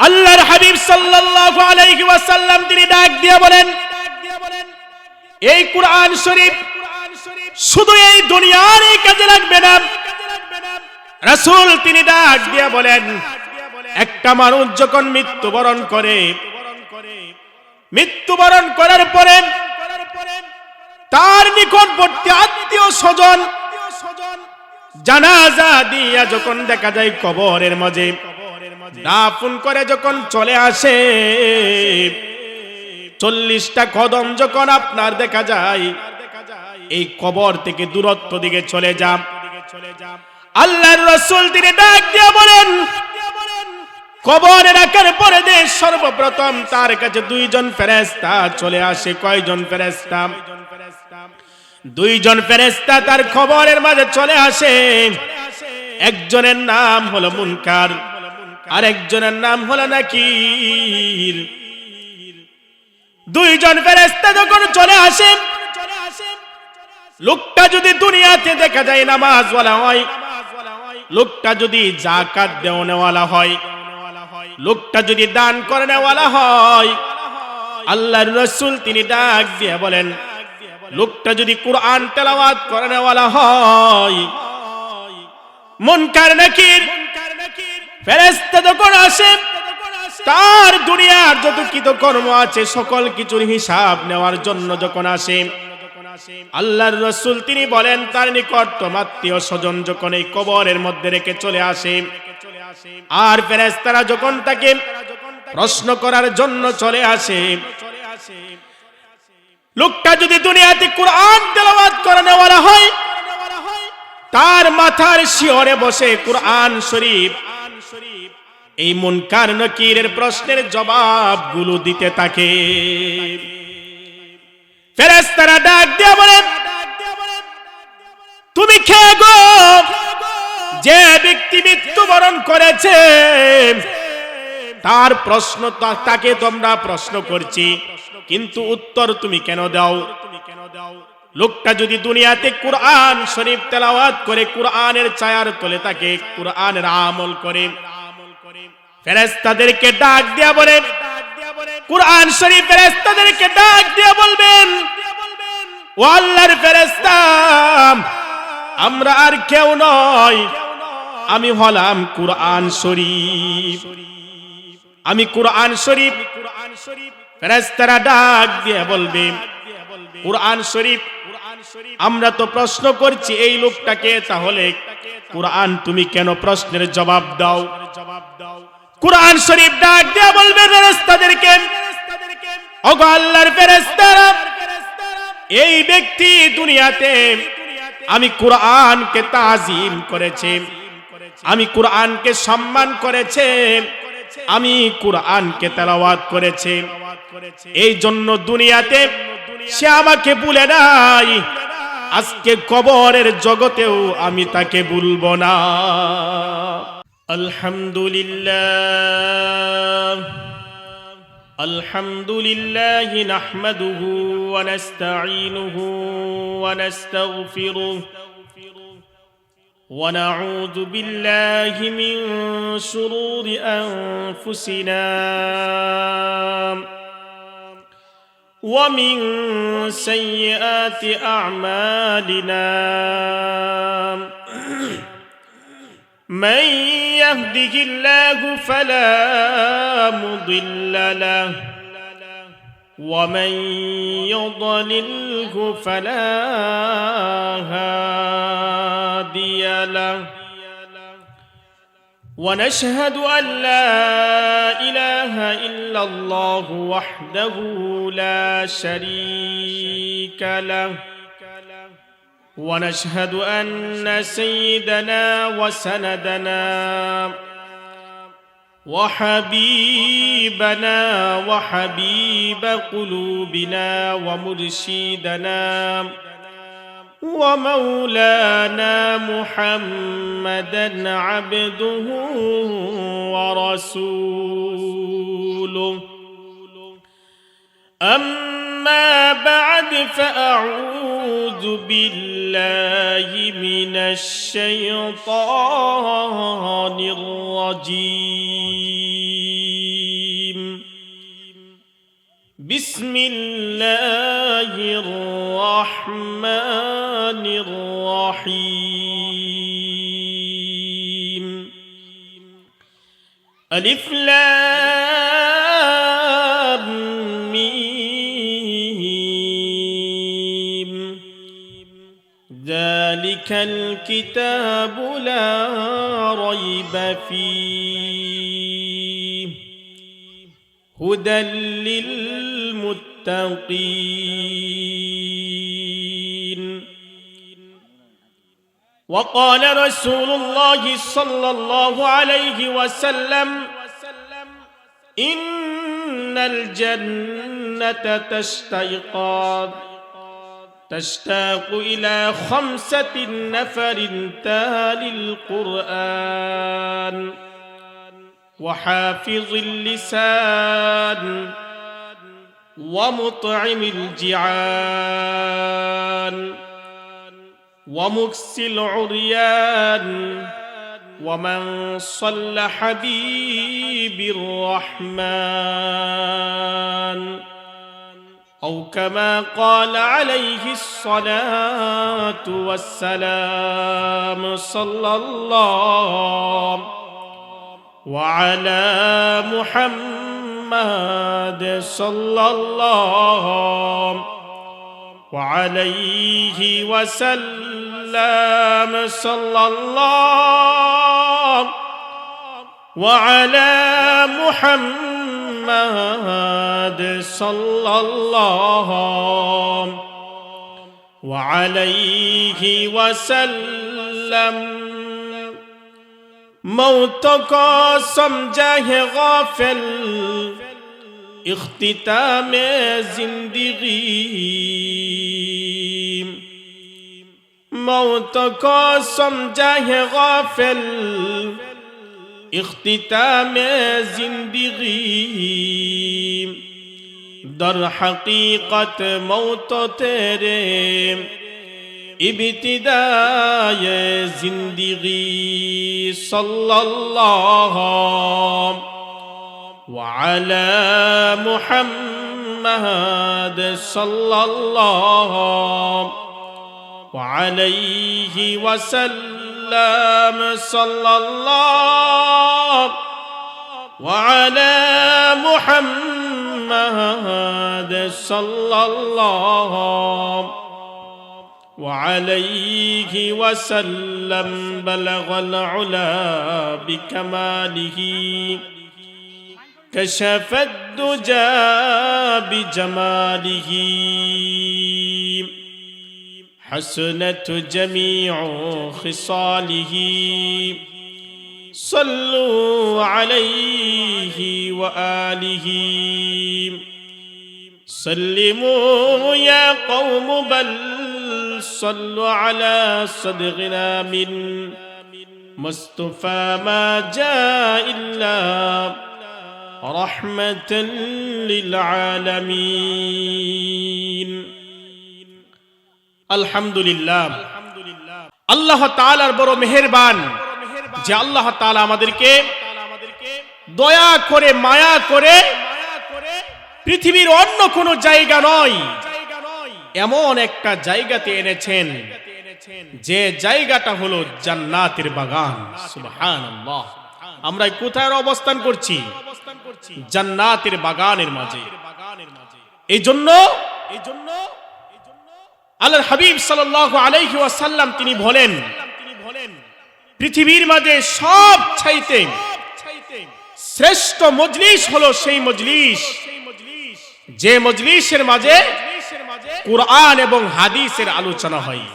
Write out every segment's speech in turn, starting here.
আল্লাহর হাবিব সাল্লাল্লাহু আলাইহি ওয়াসাল্লাম তিনি ডাক দিয়ে বলেন, এই কুরআন শরীফ শুধু এই দুনিয়ার এই কাজে লাগবে না। রাসূল তিনি ডাক দিয়ে বলেন, একটা মানুষ যখন মৃত্যুবরণ করে, মৃত্যুবরণ করার পরে তার নিকটবর্তী আত্মীয় স্বজন জানাজা দিয়া যখন দেখা যায় কবরের মাঝে দাফন করে যখন চলে আসে, 40টা কদম যখন আপনার দেখা যায় এই কবর থেকে দূরত্ব দিকে চলে যান, আল্লাহর রাসূল তিনি ডাক দিয়ে বলেন, কবরে রাখার পরে যে সর্বপ্রথম তার কাছে দুইজন ফেরেশতা চলে আসে। কয়জন ফেরেশতা? দুইজন ফেরেশতা তার কবরের মাঝে চলে আসে। একজনের নাম হলো মুনকার, আর একজনের নাম হলো নাকির। দুইজন ফেরেশতা যখন চলে আসে, লোকটা যদি দুনিয়াতে দেখা যায় নামাজওয়ালা হয়, লোকটা যদি যাকাত দেওয়ানেওয়ালা হয়, লোকটা যদি দান করেনেওয়ালা হয়, আল্লাহর রাসূল তিনি ডাক দিয়ে বলেন, লোকটা যদি কুরআন তেলাওয়াত করেনেওয়ালা হয়, মুনকার নাকির ফেরেশতা যখন আসে, তার দুনিয়ার যত কৃতকর্ম আছে সকল কিছুর হিসাব নেওয়ার জন্য যখন আসে, আল্লাহর রাসূল তিনি বলেন, তার নিকটতম আত্মীয় স্বজন যখন এই কবরের মধ্যে রেখে চলে আসে, আর ফেরেশতারা যখন তাকে প্রশ্ন করার জন্য চলে আসে, লোকটা যদি দুনিয়াতে কুরআন তেলাওয়াত করানোওয়ালা হয়, তার মাথার শিয়রে বসে কুরআন শরীফ এই মুনকার নাকিরের প্রশ্নের জবাবগুলো দিতে থাকে। ফেরেশতারা ডাক দিয়ে বলেন, তুমি কে গো? যে ব্যক্তি মৃত্যুবরণ করেছে তার প্রশ্ন, তাকে তোমরা প্রশ্ন করছি, কিন্তু উত্তর তুমি কেন দাও? লোকটা যদি দুনিয়াতে কুরআন শরীফ তেলাওয়াত করে, কুরআনের ছায়ার তলে থাকে, কুরআনের আমল করে, ফেরেশতাদেরকে ডাক দিয়া বলেন, কুরআন শরীফ ফেরেশতাদেরকে ডাক দিয়া বলবেন, ও আল্লাহর ফেরেশতা, আমরা আর কেউ নয়, আমি হলাম কুরআন শরীফ, আমি কুরআন শরীফ। ফেরেশতারা ডাক দিয়ে বলবে, কুরআন শরীফ আমরা তো প্রশ্ন করছি এই লোকটাকে, তাহলে কুরআন তুমি কেন প্রশ্নের জবাব দাও? কুরআন শরীফ ডাক দিয়ে বলবে ফেরেশতাদেরকে, ওগো আল্লাহর ফেরেশতারা, এই ব্যক্তি দুনিয়াতে আমি কুরআনকে তাজিম করেছে, আমি কুরআনকে সম্মান করেছে, আমি কুরআনকে তেলাওয়াত করেছে, এই জন্য দুনিয়াতে সে আমাকে ভুলে নাই, আজকে কবরের জগতেও আমি তাকে ভুলব না। আলহামদুলিল্লাহ আলহামদুলিল্লাহি নাহমাদুহু ওয়া নাস্তাঈনুহু ওয়া নাস্তাগফিরুহু ওয়া নাউযু বিল্লাহি মিন শুরুরি আনফুসিনা ওয়া মিন সাইয়্যাতি আ'মালিনা। من يهده الله فلا مضل له ومن يضلله فلا هادي له ونشهد أن لا إله إلا الله وحده لا شريك له ونشهد أن سيدنا وسندنا وحبيبنا وحبيب قلوبنا ومرشدنا ومولانا محمدا عبده ورسوله. أما بعد فأعوذ بالله من الشيطان الرجيم. بسم الله الرحمن الرحيم ألف لام ميم ذلك الكتاب لا ريب فيه هدى للمتقين وقال رسول الله صلى الله عليه وسلم إن الجنة تشتاق إلى 5 نفر تالي القرآن وحافظ اللسان ومطعم الجيعان ومكس العريان ومن صلى حبيب الرحمن أو كما قال عليه الصلاة والسلام صلى الله وعلى محمد صلى الله وعليه وسلم صلى الله وعلى محمد صلى الله وعليه وسلم موت کو سمجھا ہے غافل اختتام زندگی موت کو سمجھا ہے غافل اختتام زندگی در حقیقت موت تیرے ابتداء زندگی صلی اللہ وعلى محمد صلی اللہ وعليه وسلم صلى الله وعلى محمد صلى الله وعليه وسلم بلغ العلا بكماله كشف الدجى بجماله حسنت جميع خصاله صلوا عليه وآله سلموا يا قوم بل صلوا على صدقنا من مصطفى ما جاء إلا رحمة للعالمين আলহামদুলিল্লাহ আল্লাহ তাআলার বড় মেহেরবান যে আল্লাহ তাআলা আমাদেরকে দয়া করে মায়া করে পৃথিবীর অন্য কোন জায়গা নয় এমন একটা জায়গাতে এনেছেন যে জায়গাটা হলো জান্নাতের বাগান সুবহানাল্লাহ আমরা কোথায় অবস্থান করছি জান্নাতের বাগানের মাঝে এইজন্য আল্লাহর হাবিব সাল্লাল্লাহু আলাইহি ওয়াসাল্লাম তিনি বলেন পৃথিবীর মাঝে সবচাইতে শ্রেষ্ঠ মজলিস হলো সেই মজলিস যে মজলিসের মাঝে কুরআন এবং হাদিসের আলোচনা হয়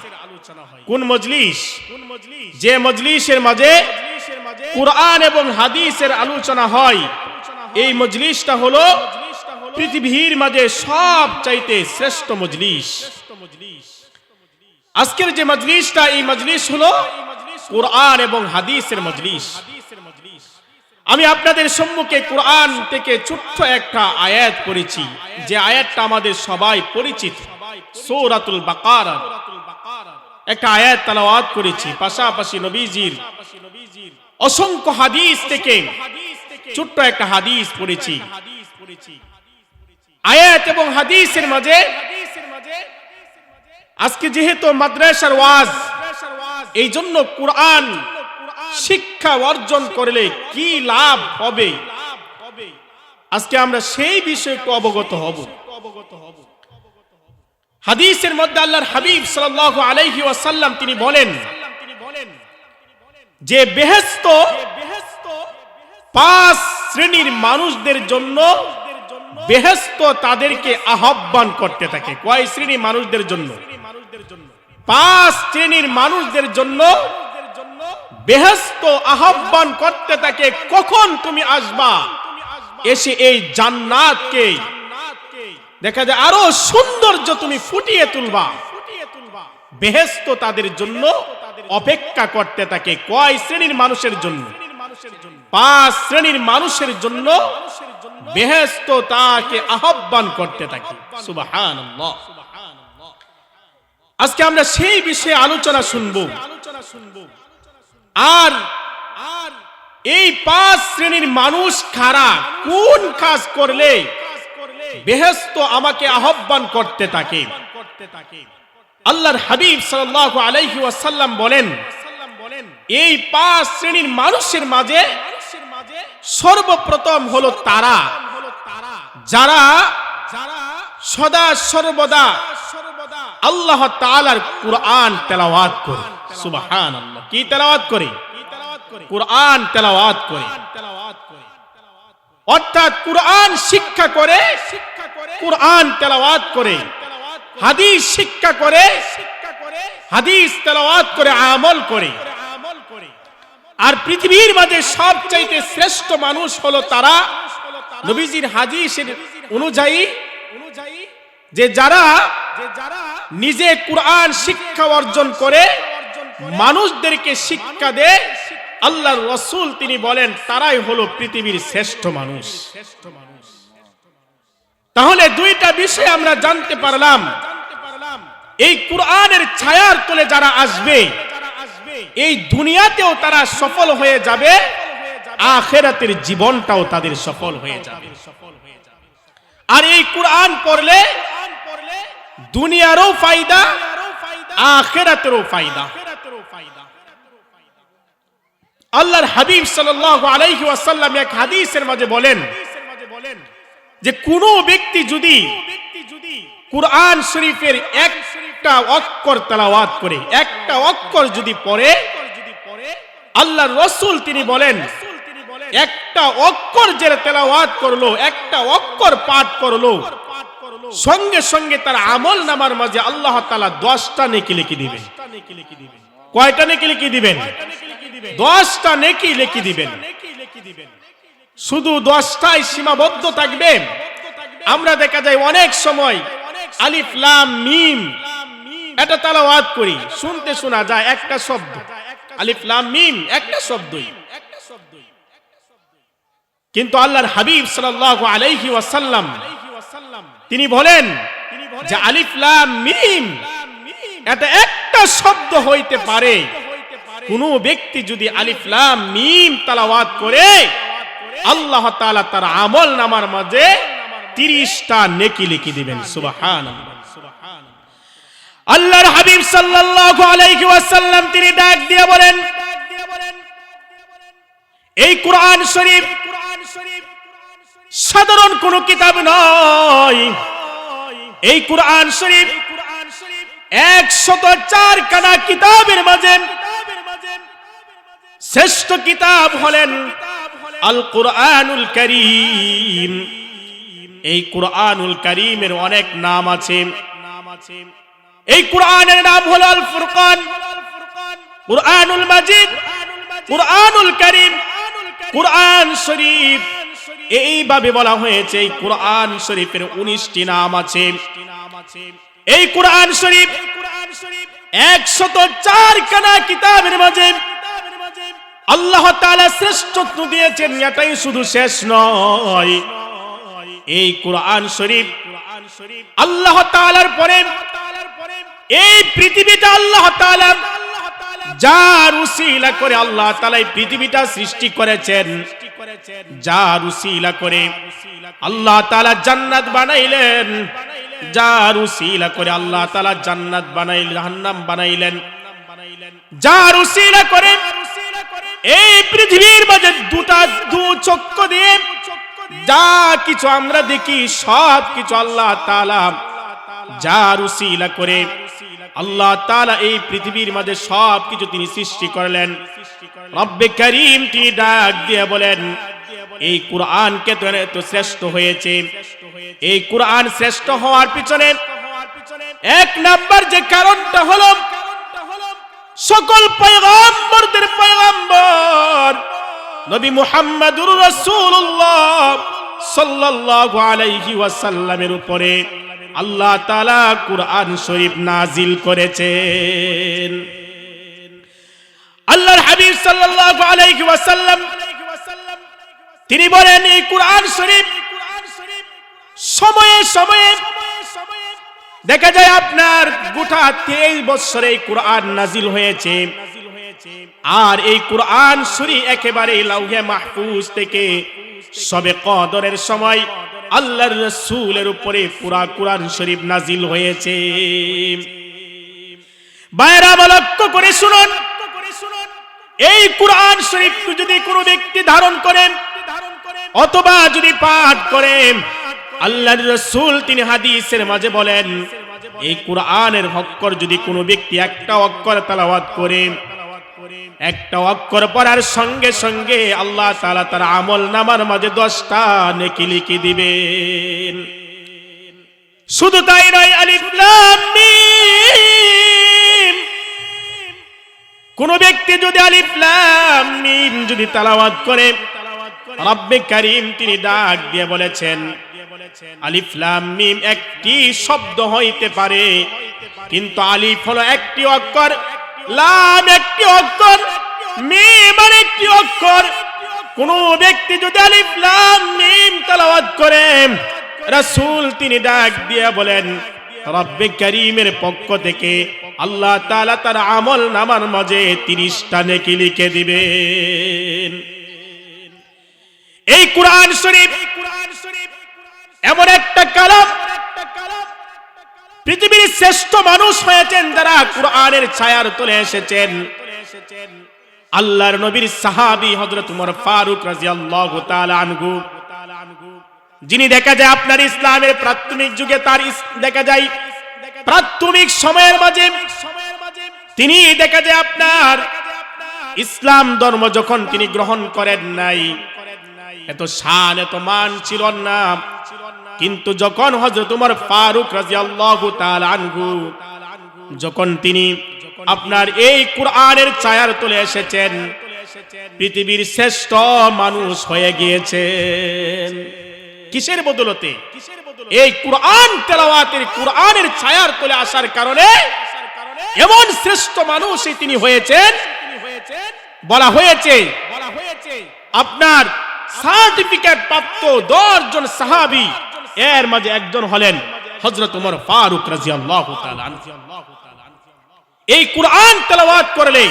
কোন মজলিস যে মজলিসের মাঝে কুরআন এবং হাদিসের আলোচনা হয় এই মজলিসটা হলো পৃথিবীর মাঝে সবচাইতে শ্রেষ্ঠ মজলিস আজকের যে মজলিসটা এই মজলিস হলো কুরআন এবং হাদিসের মজলিস আমি আপনাদের সম্মুখে কুরআন থেকে ছোট্ট একটা আয়াত পড়েছি যে আয়াতটা আমাদের সবাই পরিচিত সূরাতুল বাকারা একটা আয়াত তেলাওয়াত করেছি পাশাপাশি নবীজির অসংখ্য হাদিস থেকে ছোট্ট একটা হাদিস পড়েছি আয়াত এবং হাদিসের মাঝে আজকে যেহেতু মাদ্রাসার ওয়াজ, এই জন্য কোরআন শিক্ষা অর্জন করলে কি লাভ হবে, আজকে আমরা সেই বিষয়ে একটু অবগত হব। হাদিসের মধ্যে আল্লাহর হাবিব সাল্লাল্লাহু আলাইহি ওয়াসাল্লাম তিনি বলেন যে বেহেশত 5 শ্রেণীর মানুষদের জন্য বেহেশত তাদেরকে আহ্বান করতে থাকে। কয় শ্রেণীর মানুষদের জন্য? 5 শ্রেণীর মানুষদের জন্য বেহেশত আহ্বান করতে থাকে, কখন তুমি আসবা, এসে এই জান্নাতকে দেখা যায় আরো সৌন্দর্য তুমি ফুটিয়ে তুলবা। বেহেশত তাদের জন্য অপেক্ষা করতে থাকে। কয় শ্রেণীর মানুষের জন্য? 5 শ্রেণীর মানুষের জন্য বেহেশত তাকে আহ্বান করতে থাকে। সুবহানাল্লাহ। আজকে আমরা সেই বিষয়ে আলোচনা শুনব। আর এই 5 শ্রেণীর মানুষ কারা, কোন কাজ করলে বেহেশত আমাকে আহ্বান করতে থাকে। আল্লাহর হাবিব সাল্লাল্লাহু আলাইহি ওয়াসাল্লাম বলেন এই 5 শ্রেণীর মানুষের মাঝে সর্বপ্রথম হলো তারা যারা সদা সর্বদা আল্লাহ তাআলার কুরআন তেলাওয়াত করে। সুবহানাল্লাহ। কি তেলাওয়াত করে? কুরআন তেলাওয়াত করে। অর্থাৎ কুরআন শিক্ষা করে, কুরআন তেলাওয়াত করে, হাদিস শিক্ষা করে, হাদিস তেলাওয়াত করে, আমল করে। আর পৃথিবীর মাঝে সবচাইতে শ্রেষ্ঠ মানুষ হলো তারা নবীজির হাদিসের অনুযায়ী যে যারা নিজে কুরআন শিক্ষা অর্জন করে মানুষদেরকে শিক্ষা দেয়। আল্লাহর রাসূল তিনি বলেন তারাই হলো পৃথিবীর শ্রেষ্ঠ মানুষ। তাহলে দুইটা বিষয় আমরা জানতে পারলাম, এই কুরআনের ছায়ার তলে যারা আসবে এই দুনিয়াতেও তারা সফল হয়ে যাবে, আখিরাতের জীবনটাও তাদের সফল হয়ে যাবে। আর এই কুরআন পড়লে দুনিয়ারও ফায়দা, আখিরাতেরও ফায়দা। আল্লাহর হাবিব সাল্লাল্লাহু আলাইহি ওয়াসাল্লাম এক হাদিসের মাঝে বলেন যে কোন ব্যক্তি যদি কুরআন শরীফের একটা অক্ষর তেলাওয়াত করে, একটা অক্ষর যদি পড়ে, আল্লাহর রাসূল তিনি বলেন একটা অক্ষর যে তেলাওয়াত করলো, একটা অক্ষর পাঠ করলো, সঙ্গে সঙ্গে তার আমল নামার মাঝে আল্লাহ তাআলা 10টা নেকি লিখে দিবেন। কয়টা নেকি লিখে দিবেন? 10টা নেকি লিখে দিবেন। শুধু 10টাই সীমাবদ্ধ থাকবে? আমরা দেখা যায় অনেক সময় আলিফ লাম মিম এটা তেলাওয়াত করি, শুনতে শোনা যায় একটা শব্দ, আলিফ লাম মিম একটা শব্দই। কিন্তু আল্লাহর হাবিব সাল্লাল্লাহু আলাইহি ওয়াসাল্লাম তিনি বলেন যে আলিফ লাম মিম এটা একটা শব্দ হইতে পারে। কোন ব্যক্তি যদি আলিফ লাম মিম তেলাওয়াত করে আল্লাহ তাআলা তার আমল নামার মাঝে 30টা নেকি লিখে দিবেন। সুবহানাল্লাহ। আল্লাহর হাবিব সাল্লাল্লাহু আলাইহি ওয়াসাল্লাম তিনি ডাক দিয়ে বলেন এই কুরআন শরীফ সাধারণ কোন কিতাব নয়। এই কুরআন শরীফ 104 খানা কিতাবের মাঝে শ্রেষ্ঠ কিতাব হলেন আল কুরআনুল কারীম। এই কুরআনুল কারীমের অনেক নাম আছে। এই কুরআনের নাম হলো আল ফুরকান, কুরআনুল মাজিদ, কুরআনুল কারীম, কুরআন শরীফ। এইভাবে বলা হয়েছে এই কুরআন শরীফের 19টি নাম আছে। এই কুরআন শরীফ 104 খানা কিতাবের মাঝে আল্লাহ তাআলা শ্রেষ্ঠত্ব দিয়েছেন। এটাই শুধু শেষ নয়, এই কুরআন শরীফ আল্লাহ তাআলার পরে এই পৃথিবীটা আল্লাহ তাআলা যার উসিলা করে আল্লাহ তাআলা এই পৃথিবীটা সৃষ্টি করেছেন, যার উসিলা করে আল্লাহ তাআলা জান্নাত বানাইলেন, যার উসিলা করে আল্লাহ তাআলা জান্নাত বানাইলেন, জাহান্নাম বানাইলেন, যার উসিলা করে এই পৃথিবীর মাঝে দু চক্ষু দিয়ে যা কিছু আমরা দেখি সব কিছু আল্লাহ তাআলা যার উসিলা করে আল্লাহ তাআলা এই পৃথিবীর মাঝে সব কিছু তিনি সৃষ্টি করলেন। রব্বে কারীম তিনি ডাক দিয়ে বলেন, এই কোরআনকে তো শ্রেষ্ঠ হয়েছে। এই কোরআন শ্রেষ্ঠ হওয়ার পিছনে এক নাম্বার যে কারণটা হলো, সকল পয়গম্বরদের পয়গম্বর নবী মুহাম্মদুর রাসূলুল্লাহ সাল্লাল্লাহু আলাইহি ওয়াসাল্লামের উপরে আল্লাহ তাআলা কুরআন শরীফ নাজিল করেছেন। আল্লাহর হাবিব সাল্লাল্লাহু আলাইহি ওয়াসাল্লাম তিনি বলেন, এই কুরআন শরীফ সময়ে সময়ে দেখা যায় আপনার গোটা 23 বছরে এই কুরআন নাজিল হয়েছে। আর এই কুরআন শরীফ একেবারে লাউহে মাহফুজ থেকে সবে কদরের সময় আল্লাহর রাসূলের উপরে পুরা কুরআন শরীফ নাজিল হয়েছে। বাইরা লক্ষ্য করে শুনুন, এই কুরআন শরীফ যদি কোনো ব্যক্তি ধারণ করেন অথবা যদি পাঠ করেন, আল্লাহর রাসূল তিনি হাদিসের মাঝে বলেন, এই কুরআনের অক্ষর যদি কোনো ব্যক্তি একটা অক্ষর তেলাওয়াত করে, একটা অক্ষর পড়ার সঙ্গে সঙ্গে আল্লাহ তাআলা তার আমল নামার মাঝে 10টা নেকি লিখে দিবেন। শুধু তাই নয়, আলিফ লাম মিম, কোন ব্যক্তি যদি আলিফ লাম মিম যদি তেলাওয়াত করে, রব্বে কারীম তিনি ডাক দিয়ে বলেছেন, আলিফ লাম মিম একটি শব্দ হইতে পারে, কিন্তু আলিফ হলো একটি অক্ষর, লাম একটি অক্ষর, মিম আরেকটি অক্ষর। কোন ব্যক্তি যদি আলিফ লাম মিম তেলাওয়াত করে, রাসূল তিনি ডাক দিয়ে বলেন, রব্বে কারীমের পক্ষ থেকে আল্লাহ তাআলা তার আমল নামার মাঝে 30টা নেকি লিখে দিবেন। এই কুরআন শরীফ এমন একটা কালাম, পৃথিবীর শ্রেষ্ঠ মানুষ হয়েছেন যারা কুরআনের ছায়ার তলে এসেছেন। আল্লাহর নবীর সাহাবী হযরত ওমর ফারুক রাদিয়াল্লাহু তাআলা আনহু, যিনি দেখা যায় আপনার ইসলামের প্রাথমিক যুগে তার দেখা যায় প্রাথমিক সময়ের মাঝে তিনি দেখা যায় আপনার ইসলাম ধর্ম যখন তিনি গ্রহণ করেন নাই, এত শান এত মান ছিল না। কিন্তু যখন হযরত ওমর ফারুক রাদিয়াল্লাহু তাআলা আনহু যখন তিনি আপনার এই কুরআনের ছায়ার তলে এসেছেন, পৃথিবীর শ্রেষ্ঠ মানুষ হয়ে গিয়েছেন। কিসের বদলতে? এই কুরআন তেলাওয়াতের, কুরআনের ছায়ার তলে আসার কারণে এমন শ্রেষ্ঠ মানুষই তিনি হয়েছেন। বলা হয়েছে আপনার সার্টিফিকেট প্রাপ্ত 10 জন সাহাবী, এর মাঝে একজন হলেন হযরত ওমর ফারুক রাদিয়াল্লাহু তাআলা আনহু। এই কুরআন তেলাওয়াত করলে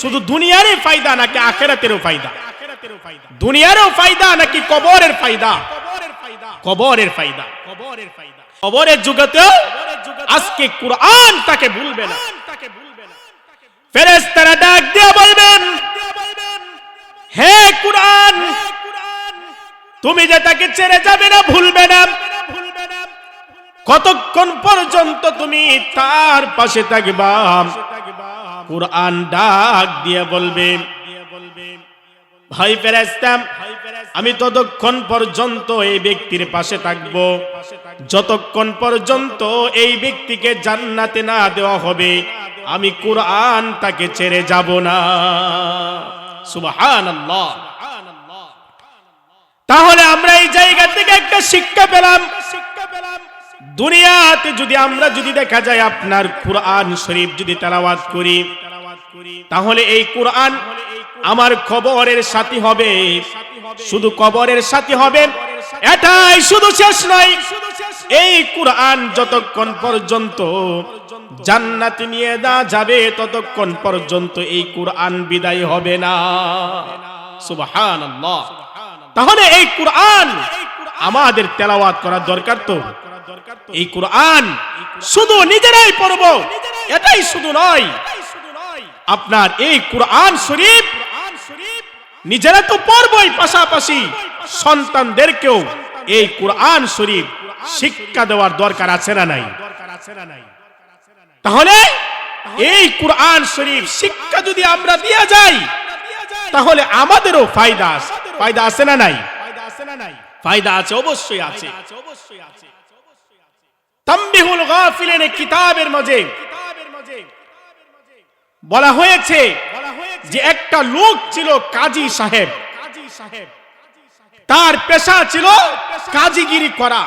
শুধু দুনিয়ারই ফায়দা নাকি আখিরাতেরও ফায়দা? দুনিয়ারও ফায়দা নাকি কবরের ফায়দা? কবরের ফায়দা। কবরের যুগতেও আজকে কুরআন তাকে ভুলবে না। ফেরেশতারা ডাক দিয়ে বলবেন, হে কুরআন, তুমি যে তাকে ছেড়ে যাবে না, ভুলবে না, কতক্ষণ পর্যন্ত তুমি তার পাশে থাকবা? কুরআন ডাক দিয়ে বলবে, ভাই ফেরেশতা, আমি ততক্ষণ পর্যন্ত এই ব্যক্তির পাশে থাকব যতক্ষণ পর্যন্ত এই ব্যক্তিকে জান্নাতে না দেওয়া হবে, আমি কুরআন তাকে ছেড়ে যাব না। সুবহানাল্লাহ। তাহলে আমরা এই জায়গা থেকে একটা শিক্ষা পেলাম, দুনিয়াতে যদি দেখা যায় আপনার কুরআন শরীফ যদি তেলাওয়াত করি, তাহলে এই কুরআন আমার কবরের সাথী হবে। শুধু কবরের সাথী হবে এটাই শুধু শেষ নয়, এই কুরআন যতক্ষণ পর্যন্ত জান্নাতে নিয়ে না যাবে ততক্ষণ পর্যন্ত এই কুরআন বিদায় হবে না। সুবহানাল্লাহ। তাহলে এই কুরআন আমাদের তেলাওয়াত করার দরকার। তো এই কোরআন শুধু নিজেরাই পড়ব এটাই শুধু নয়, আপনার এই কোরআন শরীফ নিজেরা তো পড়বই, পাশাপাশি সন্তানদেরকেও এই কোরআন শরীফ শিক্ষা দেওয়ার দরকার আছে না নাই? তাহলে এই কোরআন শরীফ শিক্ষা যদি আমরা দিয়া যাই তাহলে আমাদেরও ফায়দা আছে না নাই? ফায়দা আছে, অবশ্যই আছে। তামবিহুল গাফিলিন কিতাবের মাঝে বলা হয়েছে যে একটা লোক ছিল কাজী সাহেব, তার পেশা ছিল কাজীগিরি করা।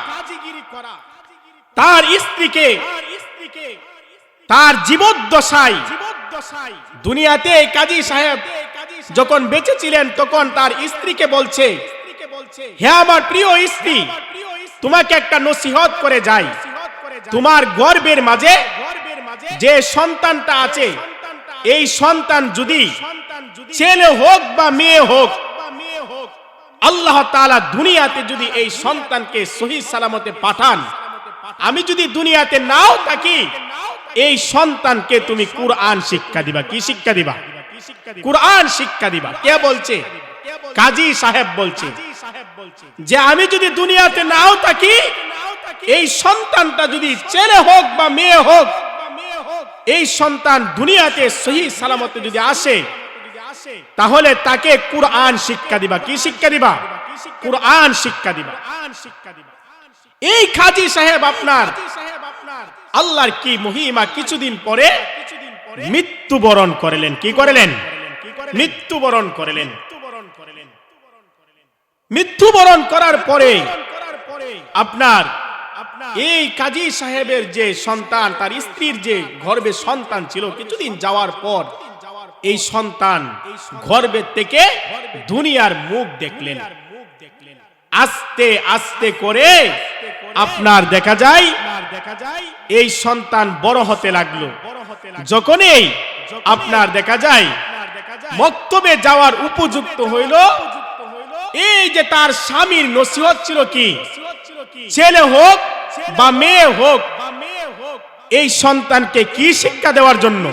তার স্ত্রীকে তার জীবদ্দশায় দুনিয়াতে কাজী সাহেব যখন বেঁচে ছিলেন তখন তার স্ত্রীকে বলছে, হে আমার প্রিয় স্ত্রী, তোমাকে একটা নসিহত করে যাই, তোমার গর্ভের মাঝে যে সন্তানটা আছে এই সন্তান যদি ছেলে হোক বা মেয়ে হোক, আল্লাহ তাআলা দুনিয়াতে যদি এই সন্তানকে সহি সালামতে পাঠান, আমি যদি দুনিয়াতে নাও থাকি, এই সন্তানকে তুমি কুরআন শিক্ষা দিবা। কি শিক্ষা দিবা? কুরআন শিক্ষা দিবা। কে বলছে? কাজী সাহেব বলছে যে আমি যদি দুনিয়াতে নাও থাকি, এই সন্তানটা যদি ছেলে হোক বা মেয়ে হোক, এই সন্তান দুনিয়াতে সহি সালামতে যদি আসে তাহলে তাকে কুরআন শিক্ষা দিবা। কি শিক্ষা দিবা? কুরআন শিক্ষা দিবা। এই কাজী সাহেব আপনার আল্লাহর কি মহিমা, কিছুদিন পরে মৃত্যুবরণ করলেন। কি করলেন? মৃত্যুবরণ করলেন। মৃত্যুবরণ করার পরে আপনার এই কাজী সাহেবের যে সন্তান, তার স্ত্রীর যে গর্ভে সন্তান ছিল, কিছুদিন যাওয়ার পর এই সন্তান গর্ভের থেকে দুনিয়ার মুখ দেখলেন। আস্তে আস্তে করে আপনার দেখা যায় এই সন্তান বড় হতে লাগলো। যখনই আপনার দেখা যায় মক্তবে যাওয়ার উপযুক্ত হইল, এই যে তার স্বামীর নসিহত ছিল কি, ছেলে হোক বা মেয়ে হোক, এই সন্তানকে কি শিক্ষা দেওয়ার জন্য?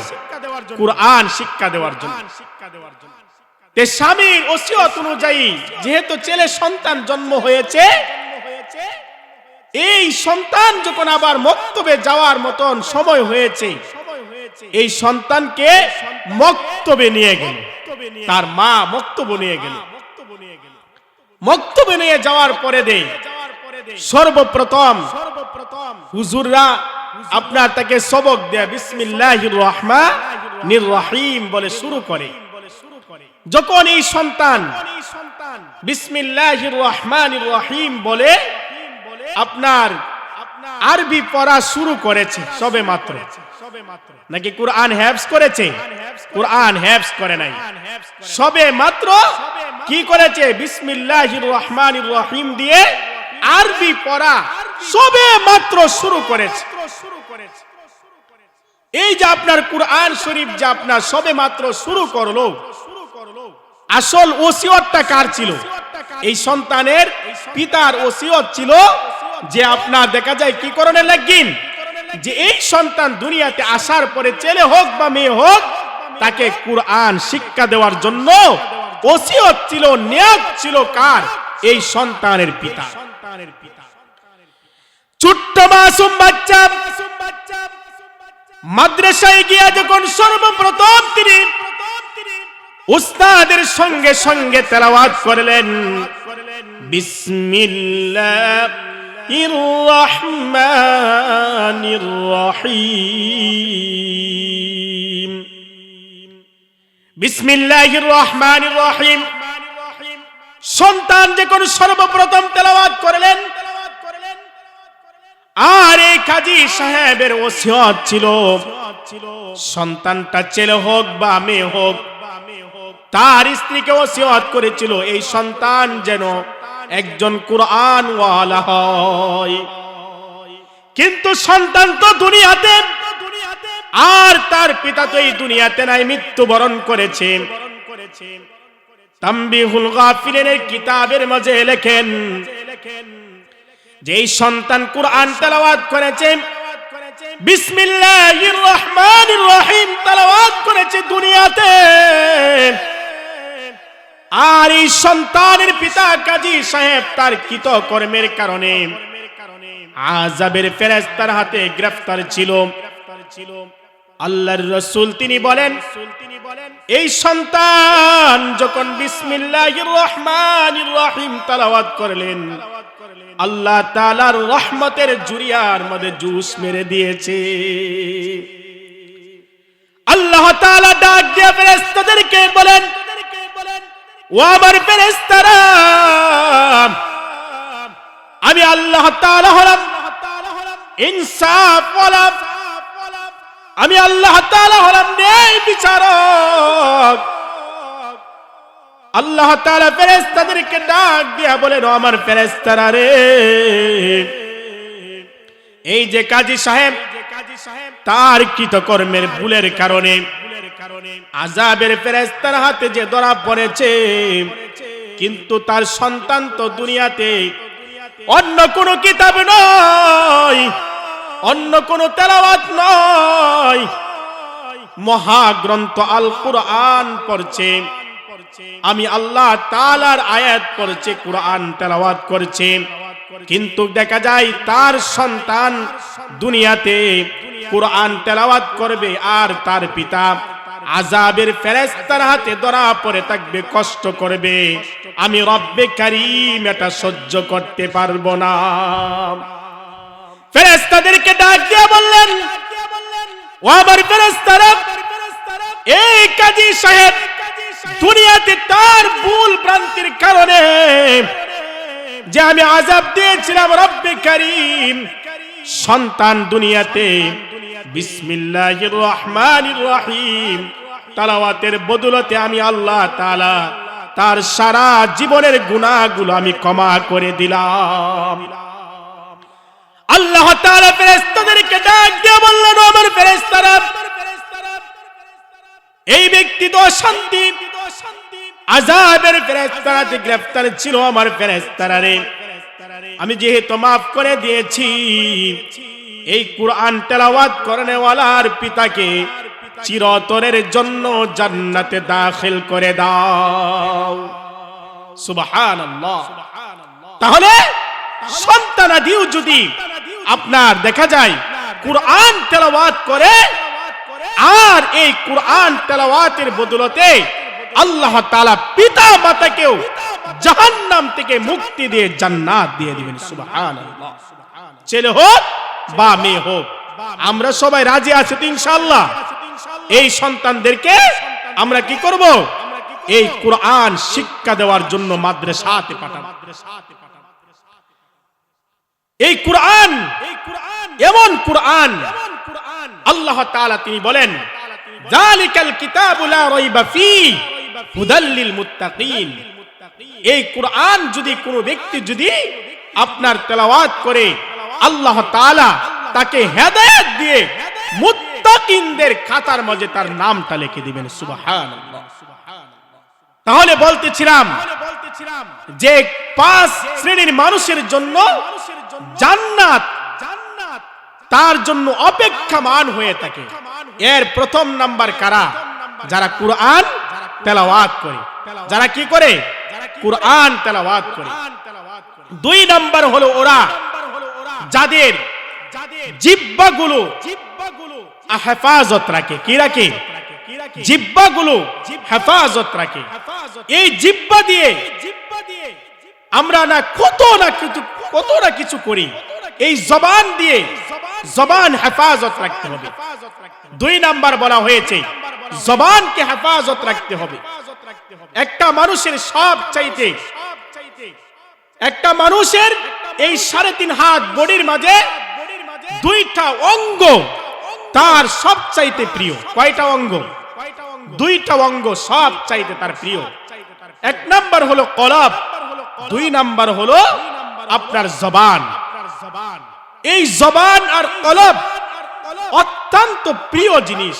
কুরআন শিক্ষা দেওয়ার জন্য। তে স্বামীর ওসিয়ত অনুযায়ী যেহেতু ছেলে সন্তান জন্ম হয়েছে, এই সন্তান যখন আবার মক্তবে যাওয়ার মতন সময় হয়েছে, এই সন্তানকে মক্তবে নিয়ে গেল, তার মা মক্তবে নিয়ে গেল। মক্তবে নিয়ে যাওয়ার পরে সর্বপ্রথম হুজুররা আপনার তাকে সবক দেয়, বিসমিল্লাহির রহমানির রহিম বলে শুরু করে। যখন এই সন্তান বিসমিল্লাহির রহমানির রহিম বলে আপনার আরবি পড়া শুরু করেছে সবে মাত্র, নাকি কুরআন হেফজ করেছে? কুরআন হেফজ করে নাই, সবে মাত্র কি করেছে? বিসমিল্লাহির রহমানির রহিম দিয়ে আরবি পড়া সবে মাত্র শুরু করেছে। এই যে আপনার কুরআন শরীফ যে আপনার সবে মাত্র শুরু করলো, আসল ওসিয়তটা কার ছিল? এই সন্তানের পিতার ওসিয়ত ছিল যে আপনার দেখা যায় কি করণে লাগবেন, যে এই সন্তান দুনিয়াতে আসার পরে ছেলে হোক বা মেয়ে হোক, তাকে কুরআন শিক্ষা দেওয়ার জন্য ওসিয়ত ছিল, নিয়ত ছিল কার? এই সন্তানের পিতা। ছোট্ট মাসুম বাচ্চা মাদ্রাসায় গিয়া যখন সর্বপ্রথম তিনি উস্তাদের সঙ্গে সঙ্গে তেলাওয়াত করলেন, বিসমিল্লাহির রহমানির রহিম, বিসমিল্লাহির রহমানির রহিম। সন্তান যখন সর্বপ্রথম তেলাওয়াত করলেন, আর এই কাজী সাহেবের ওসিয়ত ছিল সন্তানটা ছেলে হোক বা মেয়ে হোক, তার স্ত্রীকে ওসিয়ত করেছিল এই সন্তান যেন একজন কুরআন ওয়ালা হয়। কিন্তু সন্তান তো দুনিয়াতে, আর তার পিতা তো এই দুনিয়াতে নাই, মৃত্যুবরণ করেছে। তামবিহুল গাফিলিনের কিতাবের মাঝে লেখেন যেই সন্তান কুরআন তেলাওয়াত করেছে, বিসমিল্লাহির রহমানির রহিম তেলাওয়াত করেছে দুনিয়াতে, আর এই সন্তানের পিতা কাজী সাহেব তার কৃতকর্মের কারণে আযাবের ফেরেশতার হাতে গ্রেফতার ছিল, আল্লাহর রাসূল তিনি বলেন, এই সন্তান যখন বিসমিল্লাহির রহমানির রহিম তেলাওয়াত করলেন, আল্লাহ তাআলার রহমতের জুরিয়ার মধ্যে জুস মেরে দিয়েছে। আল্লাহ তাআলা ডাক দিয়ে ফেরেশতাদেরকে বলেন, ও আমার ফেরেশতারা, আমি আল্লাহ তাআলা হলাম ইনসাফ ওয়ালা, আমি আল্লাহ তাআলা হলাম ন্যায় বিচারক। আল্লাহ তাআলা ফেরেশতাদেরকে ডাক দিয়া বলেন, ও আমার ফেরেশতারা রে, এই যে কাজী সাহেব তার কৃতকর্মের ভুলের কারণে আযাবের ফেরেশতার হাতে যে ধরা পড়েছে, কিন্তু তার সন্তান তো দুনিয়াতে অন্য কোন কিতাব নয়, অন্য কোন তেলাওয়াত নয়, মহাগ্রন্থ আল কুরআন পড়ছে, আমি আল্লাহ তাআলার আয়াত পড়ছে, কুরআন তেলাওয়াত করছে, কিন্তু দেখা যায় তার সন্তান দুনিয়াতে কুরআন তেলাওয়াত করবে আর তার পিতা আযাবের ফেরেশতার হাতে ধরা পড়ে থাকবে, কষ্ট করবে। আমি রব্বে কারীম এটা সহ্য করতে পারবো না। ফেরেশতাদেরকে ডাক দিয়ে বললেন, ও আমার ফেরেশতারা, এই কাজী সাহেব দুনিয়াতে তার ভুল ভ্রান্তির কারণে যে আমি আযাব দিয়েছিলাম, রব্বে কারীম সন্তান দুনিয়াতে বিসমিল্লাহির রহমানির রহিম তেলাওয়াতের বদলতে আমি আল্লাহ তাআলা তার সারা জীবনের গুনাহগুলো আমি ক্ষমা করে দিলাম। আল্লাহ তাআলা ফেরেশতাদেরকে ডাক দিয়ে বললেন, ও আমার ফেরেশতারা, এই ব্যক্তি তো শান্তি আযাবের ফেরেশতারাতে গ্রেফতার ছিল, আমার ফেরেশতারা রে, আমি যেহেতু মাফ করে দিয়েছি, এই কুরআন তেলাওয়াত করনেওয়ালার পিতাকে চিরতরের জন্য জান্নাতে দাখিল করে দাও। সুবহানাল্লাহ। তাহলে সন্তানাদিও যদি আপনার দেখা যায় কুরআন তেলাওয়াত করে, আর এই কুরআন তেলাওয়াতের বদলতে আল্লাহ তাআলা পিতা মাতাকেও জাহান্নাম থেকে মুক্তি দিয়ে জান্নাত দিয়ে দিবেন। সুবহানাল্লাহ। ছেলে হোক বা মেয়ে হোক, আমরা সবাই রাজি আছি তো ইনশাআল্লাহ? এই সন্তানদেরকে আমরা কি করব? এই কুরআন শিক্ষা দেওয়ার জন্য মাদ্রাসাতে পাঠাবো। এই কুরআন এমন কুরআন, আল্লাহ তাআলা তিনি বলেন, যালিকাল কিতাবু লা রাইবা ফীহি হুদাল লিল মুত্তাকিন। এই কুরআন যদি কোনো ব্যক্তি যদি আপনার তেলাওয়াত করে, আল্লাহ তাআলা তাকে হেদায়েত দিয়ে মুত্তাকিনদের খাতার মাঝে তার নামটা লিখে দিবেন। সুবহানাল্লাহ। তাহলে বলতেছিলাম যে 5 শ্রেণীর মানুষের জন্য জান্নাত তার জন্য অপেক্ষমান হয়ে থাকে। এর প্রথম নাম্বার কারা? যারা কুরআন তেলাওয়াত করে। যারা কি করে? কুরআন তেলাওয়াত করে। 2 নাম্বার হলো ওরা যাদের জিহ্বাগুলো হেফাজত রাখে। কি রাখে? জিহ্বাগুলো হেফাজত রাখে। এই জিহ্বা দিয়ে আমরা কত না কিছু করি। এই জবান দিয়ে জবান হেফাজত রাখতে হবে। 2 নাম্বার বলা হয়েছে জবানকে হেফাজত রাখতে হবে। একটা মানুষের একটা মানুষের এই 3.5 হাত বডির মাঝে 2টা অঙ্গ তার সবচাইতে প্রিয়। কয়টা অঙ্গ? 2টা অঙ্গ সবচাইতে তার প্রিয়। 1 নাম্বার হলো কলব, 2 নাম্বার হলো আপনার জবান। এই জবান আর কলব অত্যন্ত প্রিয় জিনিস।